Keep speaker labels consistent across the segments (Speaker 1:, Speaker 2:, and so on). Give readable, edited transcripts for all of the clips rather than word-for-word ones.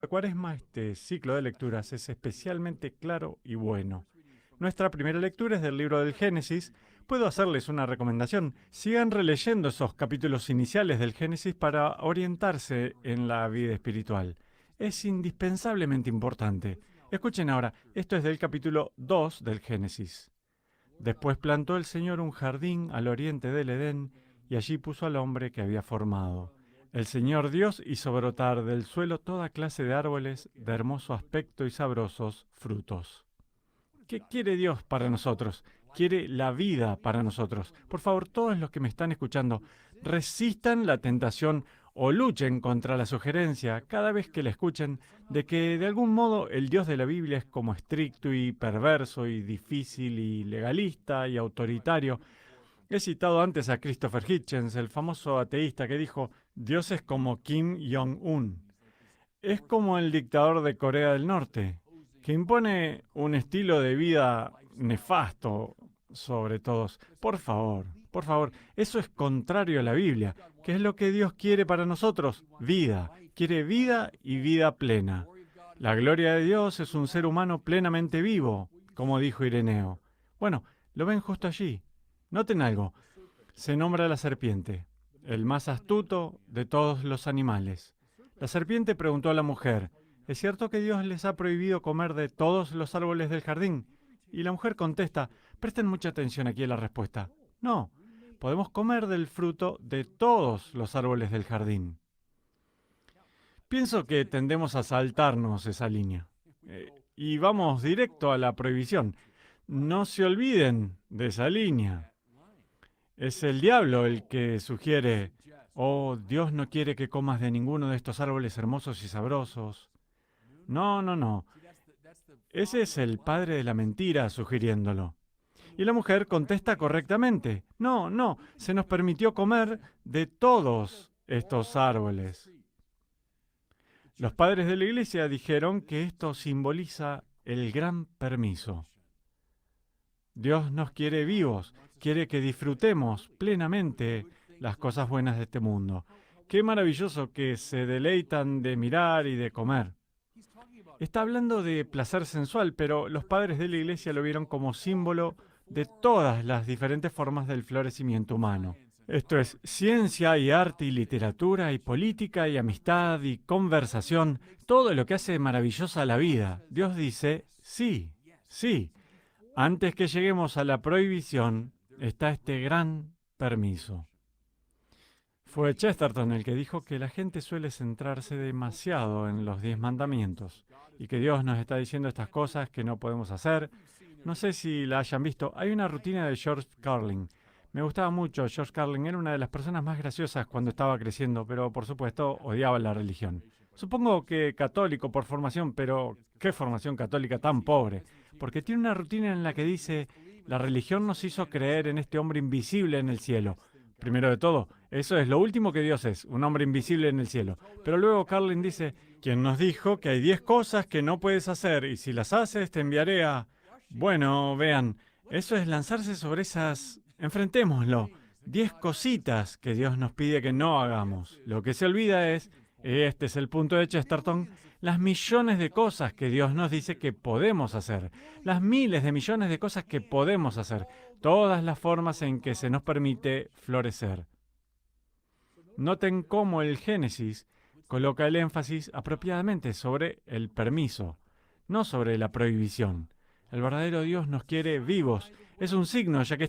Speaker 1: Cuaresma, este ciclo de lecturas es especialmente claro y bueno. Nuestra primera lectura es del libro del Génesis. Puedo hacerles una recomendación. Sigan releyendo esos capítulos iniciales del Génesis para orientarse en la vida espiritual. Es indispensablemente importante. Escuchen ahora, esto es del capítulo 2 del Génesis. Después plantó el Señor un jardín al oriente del Edén y allí puso al hombre que había formado. El Señor Dios hizo brotar del suelo toda clase de árboles de hermoso aspecto y sabrosos frutos. ¿Qué quiere Dios para nosotros? Quiere la vida para nosotros. Por favor, todos los que me están escuchando, resistan la tentación o luchen contra la sugerencia, cada vez que la escuchen, de que de algún modo el Dios de la Biblia es como estricto y perverso y difícil y legalista y autoritario. He citado antes a Christopher Hitchens, el famoso ateísta, que dijo: Dios es como Kim Jong-un. Es como el dictador de Corea del Norte, que impone un estilo de vida nefasto sobre todos. Por favor, eso es contrario a la Biblia. ¿Qué es lo que Dios quiere para nosotros? Vida. Quiere vida y vida plena. La gloria de Dios es un ser humano plenamente vivo, como dijo Ireneo. Bueno, lo ven justo allí. Noten algo. Se nombra a la serpiente, el más astuto de todos los animales. La serpiente preguntó a la mujer: ¿es cierto que Dios les ha prohibido comer de todos los árboles del jardín? Y la mujer contesta: presten mucha atención aquí a la respuesta. No, podemos comer del fruto de todos los árboles del jardín. Pienso que tendemos a saltarnos esa línea. Y vamos directo a la prohibición. No se olviden de esa línea. Es el diablo el que sugiere: oh, Dios no quiere que comas de ninguno de estos árboles hermosos y sabrosos. No, no, no. Ese es el padre de la mentira sugiriéndolo. Y la mujer contesta correctamente: no, no, se nos permitió comer de todos estos árboles. Los padres de la iglesia dijeron que esto simboliza el gran permiso. Dios nos quiere vivos, quiere que disfrutemos plenamente las cosas buenas de este mundo. Qué maravilloso que se deleitan de mirar y de comer. Está hablando de placer sensual, pero los padres de la iglesia lo vieron como símbolo de todas las diferentes formas del florecimiento humano. Esto es ciencia y arte y literatura y política y amistad y conversación, todo lo que hace maravillosa la vida. Dios dice: sí, sí. Antes que lleguemos a la prohibición, está este gran permiso. Fue Chesterton el que dijo que la gente suele centrarse demasiado en los 10 mandamientos y que Dios nos está diciendo estas cosas que no podemos hacer. No sé si la hayan visto. Hay una rutina de George Carlin. Me gustaba mucho George Carlin. Era una de las personas más graciosas cuando estaba creciendo, pero por supuesto odiaba la religión. Supongo que católico por formación, pero qué formación católica tan pobre. Porque tiene una rutina en la que dice: la religión nos hizo creer en este hombre invisible en el cielo. Primero de todo, eso es lo último que Dios es, un hombre invisible en el cielo. Pero luego Carlin dice: quien nos dijo que hay 10 cosas que no puedes hacer y si las haces te enviaré a... Bueno, vean, eso es lanzarse sobre esas... Enfrentémoslo. 10 cositas que Dios nos pide que no hagamos. Lo que se olvida es, este es el punto de Chesterton, las millones de cosas que Dios nos dice que podemos hacer. Las miles de millones de cosas que podemos hacer. Todas las formas en que se nos permite florecer. Noten cómo el Génesis coloca el énfasis apropiadamente sobre el permiso, no sobre la prohibición. El verdadero Dios nos quiere vivos. Es un signo, ya que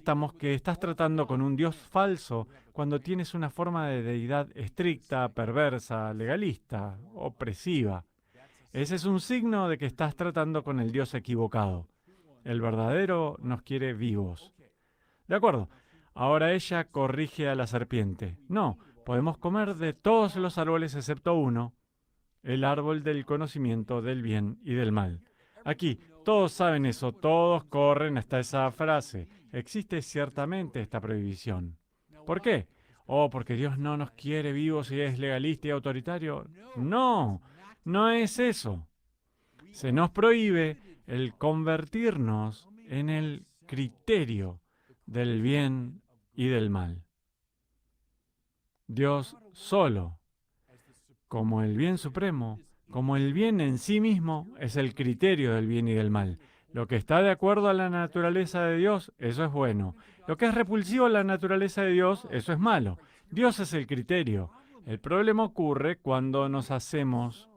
Speaker 1: estás tratando con un Dios falso cuando tienes una forma de deidad estricta, perversa, legalista, opresiva. Ese es un signo de que estás tratando con el Dios equivocado. El verdadero nos quiere vivos. De acuerdo. Ahora ella corrige a la serpiente. No, podemos comer de todos los árboles excepto uno, el árbol del conocimiento del bien y del mal. Aquí, todos saben eso, todos corren hasta esa frase. Existe ciertamente esta prohibición. ¿Por qué? Oh, porque Dios no nos quiere vivos y es legalista y autoritario. No, no es eso. Se nos prohíbe el convertirnos en el criterio del bien y del mal. Dios solo, como el bien supremo, Como el bien en sí mismo es el criterio del bien y del mal. Lo que está de acuerdo a la naturaleza de Dios, eso es bueno. Lo que es repulsivo a la naturaleza de Dios, eso es malo. Dios es el criterio. El problema ocurre cuando nos hacemos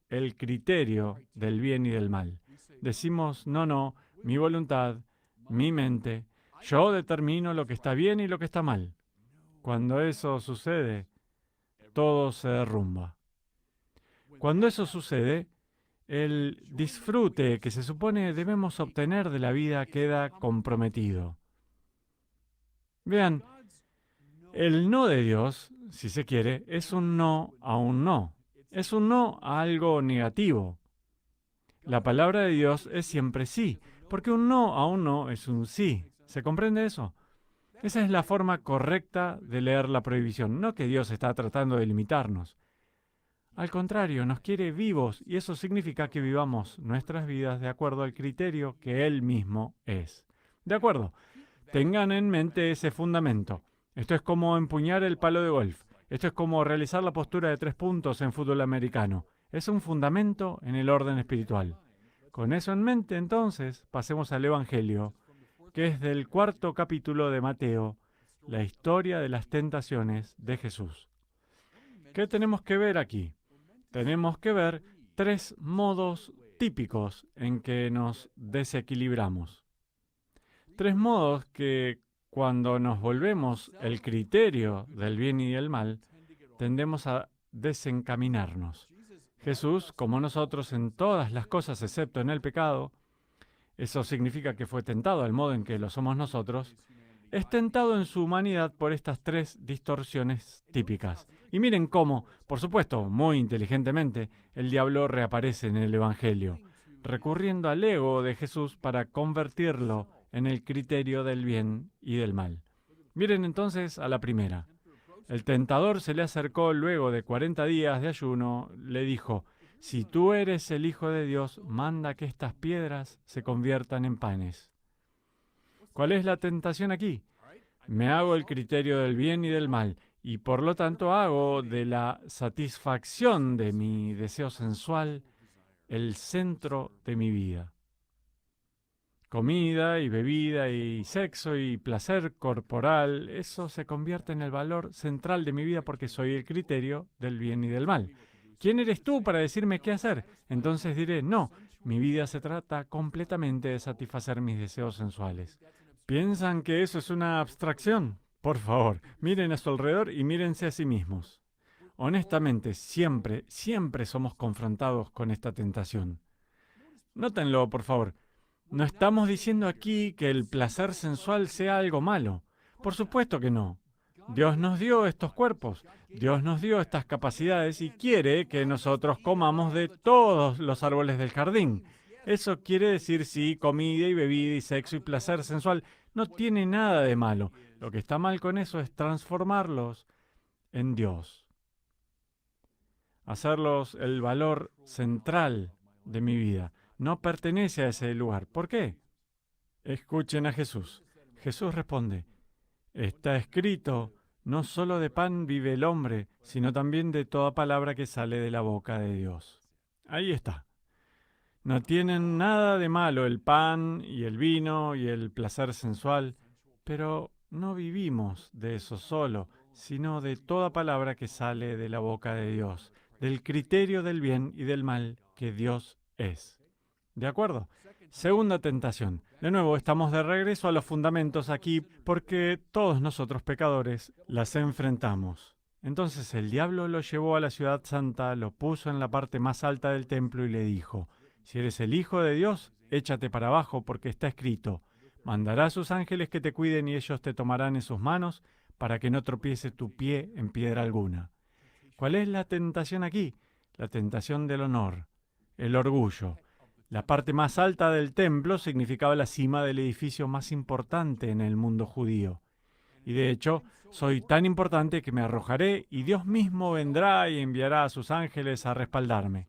Speaker 1: el criterio del bien y del mal. Decimos, no, no, mi voluntad, mi mente, yo determino lo que está bien y lo que está mal. Cuando eso sucede, todo se derrumba. Cuando eso sucede, el disfrute que se supone debemos obtener de la vida queda comprometido. Vean, el no de Dios, si se quiere, es un no a un no. Es un no a algo negativo. La palabra de Dios es siempre sí, porque un no a un no es un sí. ¿Se comprende eso? Esa es la forma correcta de leer la prohibición, no que Dios está tratando de limitarnos. Al contrario, nos quiere vivos y eso significa que vivamos nuestras vidas de acuerdo al criterio que Él mismo es. ¿De acuerdo? Tengan en mente ese fundamento. Esto es como empuñar el palo de golf. Esto es como realizar la postura de 3 puntos en fútbol americano. Es un fundamento en el orden espiritual. Con eso en mente, entonces, pasemos al Evangelio, que es del 4º capítulo de Mateo, la historia de las tentaciones de Jesús. ¿Qué tenemos que ver aquí? Tenemos que ver 3 modos típicos en que nos desequilibramos. 3 modos que, cuando nos volvemos el criterio del bien y del mal, tendemos a desencaminarnos. Jesús, como nosotros en todas las cosas excepto en el pecado, eso significa que fue tentado al modo en que lo somos nosotros, es tentado en su humanidad por estas 3 distorsiones típicas. Y miren cómo, por supuesto, muy inteligentemente, el diablo reaparece en el Evangelio, recurriendo al ego de Jesús para convertirlo en el criterio del bien y del mal. Miren entonces a la primera. El tentador se le acercó luego de 40 días de ayuno, le dijo, si tú eres el Hijo de Dios, manda que estas piedras se conviertan en panes. ¿Cuál es la tentación aquí? Me hago el criterio del bien y del mal, y por lo tanto hago de la satisfacción de mi deseo sensual el centro de mi vida. Comida y bebida y sexo y placer corporal, eso se convierte en el valor central de mi vida porque soy el criterio del bien y del mal. ¿Quién eres tú para decirme qué hacer? Entonces diré, no, mi vida se trata completamente de satisfacer mis deseos sensuales. ¿Piensan que eso es una abstracción? Por favor, miren a su alrededor y mírense a sí mismos. Honestamente, siempre somos confrontados con esta tentación. Nótenlo, por favor. No estamos diciendo aquí que el placer sensual sea algo malo. Por supuesto que no. Dios nos dio estos cuerpos, Dios nos dio estas capacidades y quiere que nosotros comamos de todos los árboles del jardín. Eso quiere decir sí, comida y bebida y sexo y placer sensual no tiene nada de malo. Lo que está mal con eso es transformarlos en Dios. Hacerlos el valor central de mi vida. No pertenece a ese lugar. ¿Por qué? Escuchen a Jesús. Jesús responde, está escrito, no solo de pan vive el hombre, sino también de toda palabra que sale de la boca de Dios. Ahí está. No tienen nada de malo el pan y el vino y el placer sensual, pero no vivimos de eso solo, sino de toda palabra que sale de la boca de Dios, del criterio del bien y del mal que Dios es. ¿De acuerdo? Segunda tentación. De nuevo, estamos de regreso a los fundamentos aquí porque todos nosotros pecadores las enfrentamos. Entonces el diablo lo llevó a la ciudad santa, lo puso en la parte más alta del templo y le dijo, si eres el Hijo de Dios, échate para abajo porque está escrito, mandará a sus ángeles que te cuiden y ellos te tomarán en sus manos para que no tropiece tu pie en piedra alguna. ¿Cuál es la tentación aquí? La tentación del honor, el orgullo. La parte más alta del templo significaba la cima del edificio más importante en el mundo judío. Y de hecho, soy tan importante que me arrojaré y Dios mismo vendrá y enviará a sus ángeles a respaldarme.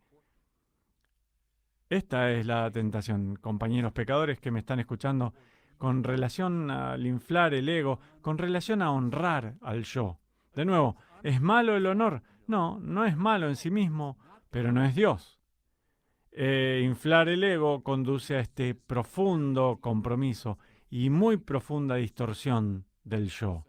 Speaker 1: Esta es la tentación, compañeros pecadores que me están escuchando, con relación al inflar el ego, con relación a honrar al yo. De nuevo, ¿es malo el honor? No, no es malo en sí mismo, pero no es Dios. Inflar el ego conduce a este profundo compromiso y muy profunda distorsión del yo.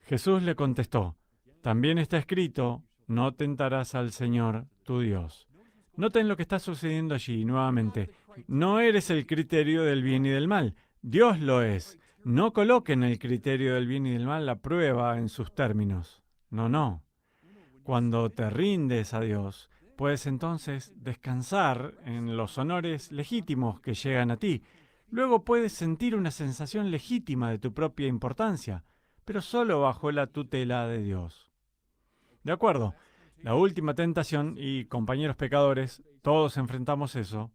Speaker 1: Jesús le contestó, también está escrito, no tentarás al Señor tu Dios. Noten lo que está sucediendo allí nuevamente. No eres el criterio del bien y del mal, Dios lo es. No coloquen el criterio del bien y del mal a prueba en sus términos. No. Cuando te rindes a Dios, puedes entonces descansar en los honores legítimos que llegan a ti. Luego puedes sentir una sensación legítima de tu propia importancia, pero solo bajo la tutela de Dios. De acuerdo, la última tentación, y compañeros pecadores, todos enfrentamos eso.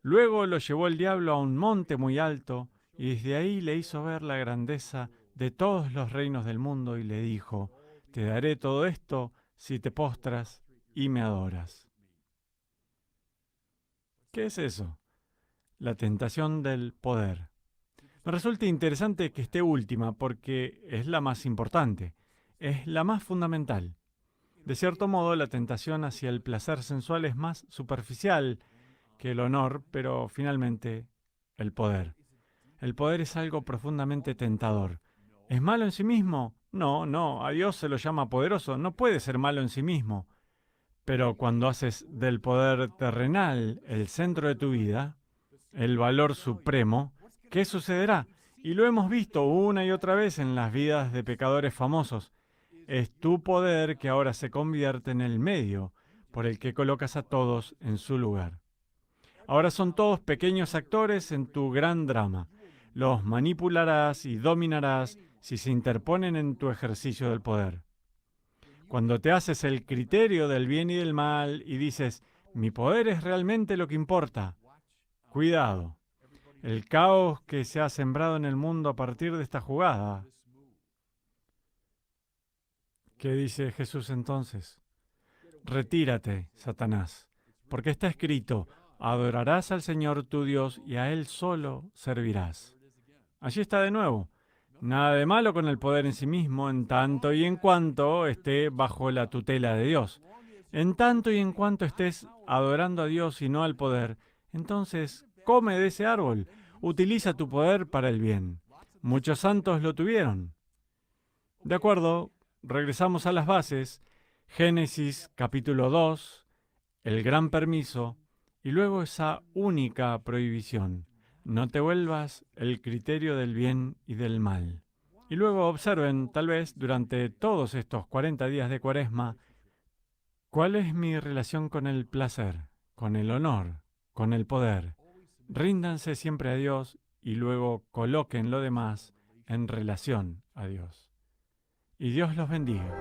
Speaker 1: Luego lo llevó el diablo a un monte muy alto, y desde ahí le hizo ver la grandeza de todos los reinos del mundo y le dijo, te daré todo esto si te postras y me adoras. ¿Qué es eso? La tentación del poder. Me resulta interesante que esté última porque es la más importante, es la más fundamental. De cierto modo, la tentación hacia el placer sensual es más superficial que el honor, pero finalmente el poder. El poder es algo profundamente tentador. ¿Es malo en sí mismo? No, a Dios se lo llama poderoso, no puede ser malo en sí mismo. Pero cuando haces del poder terrenal el centro de tu vida, el valor supremo, ¿qué sucederá? Y lo hemos visto una y otra vez en las vidas de pecadores famosos. Es tu poder que ahora se convierte en el medio por el que colocas a todos en su lugar. Ahora son todos pequeños actores en tu gran drama. Los manipularás y dominarás si se interponen en tu ejercicio del poder. Cuando te haces el criterio del bien y del mal y dices, mi poder es realmente lo que importa, cuidado. El caos que se ha sembrado en el mundo a partir de esta jugada. ¿Qué dice Jesús entonces? Retírate, Satanás, porque está escrito, adorarás al Señor tu Dios y a Él solo servirás. Allí está de nuevo. Nada de malo con el poder en sí mismo, en tanto y en cuanto esté bajo la tutela de Dios. En tanto y en cuanto estés adorando a Dios y no al poder, entonces come de ese árbol, utiliza tu poder para el bien. Muchos santos lo tuvieron. De acuerdo, regresamos a las bases. Génesis capítulo 2, el gran permiso, y luego esa única prohibición. No te vuelvas el criterio del bien y del mal. Y luego observen, tal vez, durante todos estos 40 días de Cuaresma, ¿cuál es mi relación con el placer, con el honor, con el poder? Ríndanse siempre a Dios y luego coloquen lo demás en relación a Dios. Y Dios los bendiga.